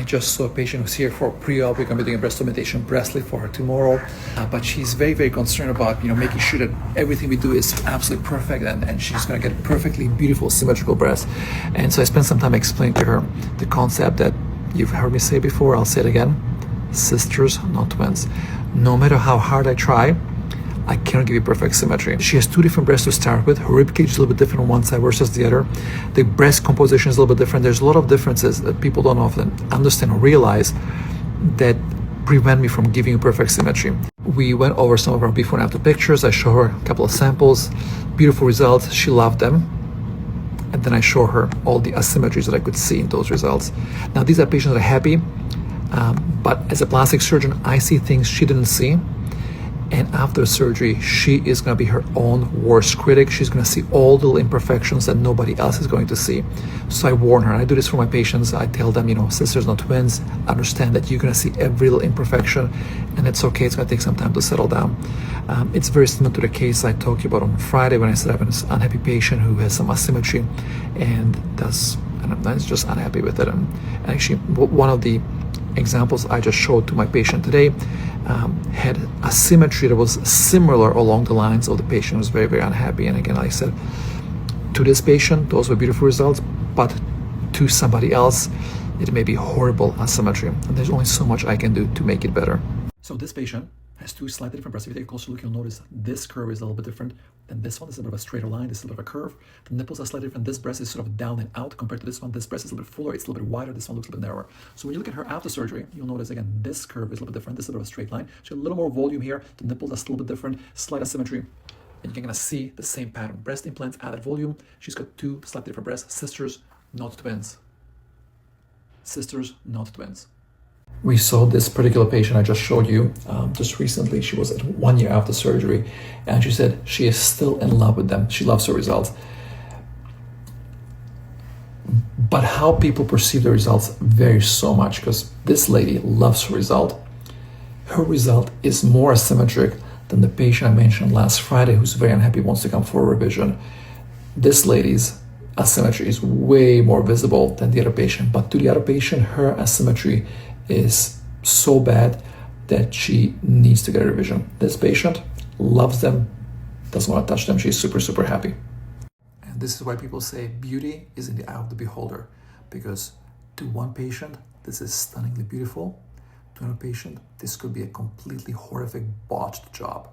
I just saw a patient who's here for pre-op. We're going to be doing a breast augmentation breast lift for her tomorrow. But she's very, very concerned about, making sure that everything we do is absolutely perfect and she's going to get perfectly beautiful, symmetrical breasts. And so I spent some time explaining to her the concept that you've heard me say before. I'll say it again. Sisters, not twins. No matter how hard I try, I cannot give you perfect symmetry. She has two different breasts to start with. Her rib cage is a little bit different on one side versus the other. The breast composition is a little bit different. There's a lot of differences that people don't often understand or realize that prevent me from giving you perfect symmetry. We went over some of her before and after pictures. I show her a couple of samples, beautiful results. She loved them. And then I show her all the asymmetries that I could see in those results. Now, these are patients that are happy, but as a plastic surgeon, I see things she didn't see. And after surgery, she is going to be her own worst critic. She's going to see all the little imperfections that nobody else is going to see. So I warn her. I do this for my patients. I tell them, sisters, not twins. Understand that you're going to see every little imperfection, and it's okay. It's going to take some time to settle down. It's very similar to the case I talked about on Friday when I said I have an unhappy patient who has some asymmetry and is just unhappy with it. And actually, one of the examples I just showed to my patient today had a symmetry that was similar along the lines of the patient who was very, very unhappy. And again, like I said, to this patient, those were beautiful results, but to somebody else, it may be horrible asymmetry. And there's only so much I can do to make it better. So this patient has two slightly different breasts. If you take a closer look, you'll notice this curve is a little bit different than this one. This is a bit of a straighter line. This is a bit of a curve. The nipples are slightly different. This breast is sort of down and out compared to this one. This breast is a little bit fuller. It's a little bit wider. This one looks a little bit narrower. So when you look at her after surgery, you'll notice again, this curve is a little bit different. This is a bit of a straight line. So a little more volume here. The nipples are still a bit different. Slight asymmetry. And you're going to see the same pattern. Breast implants, added volume. She's got two slightly different breasts. Sisters, not twins. Sisters, not twins. We saw this particular patient I just showed you just recently. She was at 1 year after surgery, and she said she is still in love with them. She loves her results. But how people perceive the results varies so much, because this lady loves her result. Her result is more asymmetric than the patient I mentioned last Friday who's very unhappy, wants to come for a revision. This lady's asymmetry is way more visible than the other patient, but to the other patient, her asymmetry is so bad that she needs to get a revision. This patient loves them, doesn't want to touch them. She's super, super happy. And this is why people say beauty is in the eye of the beholder, because to one patient, this is stunningly beautiful. To another patient, this could be a completely horrific, botched job.